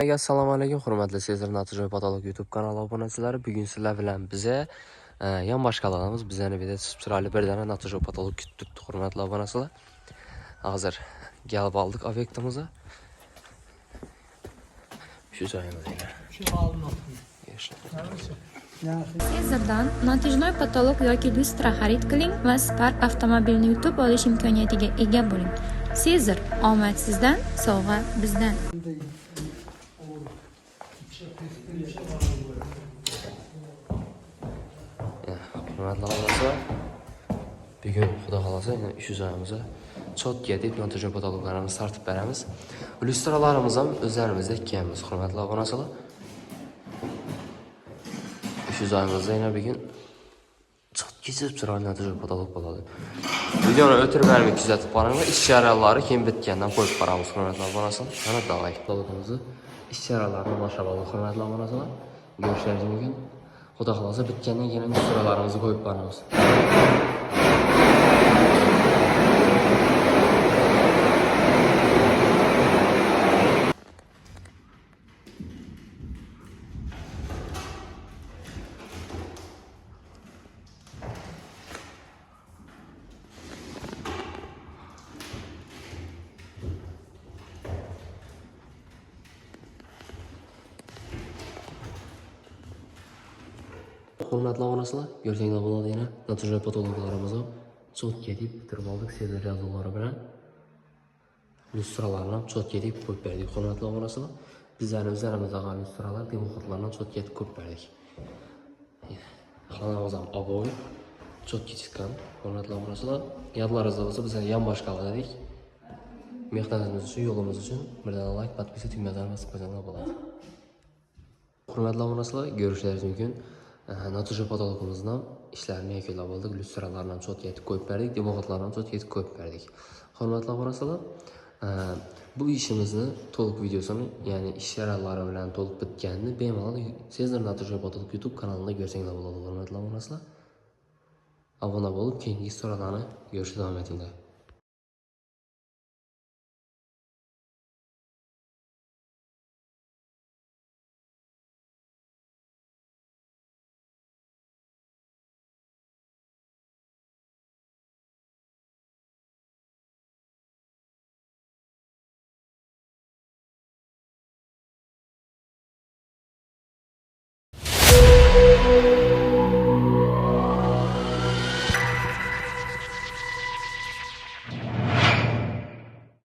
Assalomu alaykum, hurmatli Sezar Natijali Patolog YouTube kanali obunachilari. Bugun sizlar bilan biza yonbosh kanalimiz bizani video chiroyli bir dana Natijali Patolog kutib, hurmatli obunachilar. Hozir kelib oldik obyektimizni. Shu joyimizda. Sezardan natijali patolog yoki Lustra xarid qiling va Spark avtomobilini yutib olish imkoniyatiga ega bo'ling. Sezar, omad sizdan, sovg'a bizdan. Hurmatli obunachilar, bugun xudo xolasa shu joyimizda chotga deb Natijali Patologlarimizni tartib beramiz. Lustralarimiz ham o'zlarimizda ekanmiz, hurmatli obunachilar. Shu joyimizda yana bugun chotgacha chiroyli Natijali Patolog bo'ladi. Videoni o'tirib bermay kuzatib boringlar. Ish jarayonlari keyin bitgandan qo'yib boramiz, hurmatli obunachilar. Mana davay patologimizni ish jarayonlarini boshlab oldik, hurmatli obunachilar. Görüşürüz mümkün. Xudo xolasa bitgandan keyin lustralarimizni qo'yib boramiz. Hurmatli obunachilar, ko'rsanglar bo'ladi yana Natijali Patologlarimizni chotga deb bitirib oldik, Sezar yozuvlari bilan. Lustralarni ham chotga deb qo'yib berdik, hurmatli obunachilar. O'zlarimizda qolgan lustralar demoxatlarni chotga deb qo'yib berdik. Xonamiz ham oboy, chotga chiqqan, hurmatli obunachilar. Yodlaringizda bo'lsa, biz yonbosh qildik. Mehnatimiz uchun, yo'limiz uchun birdan like, podpisa tugmasini bosib qo'ysangiz bo'ladi. Hurmatli obunachilar, ko'rishingiz mumkin. Natijali Patologimizdan ishlarini yakunlab oldik. Lustralarni ham chotga etib qo'yib berdik, demoxatlarni ham chotga etib qo'yib berdik. Hurmatli obunachilar, bu ishimizni to'liq videosini, ya'ni ish jarayonlari bilan to'liq bitganini bemalol Sezar Natijali Patolog YouTube kanalida ko'rsanglar bo'ladi, hurmatli obunachilar. Obuna bo'lib, keyingi so'rovlarni ko'rishni davom etinglar.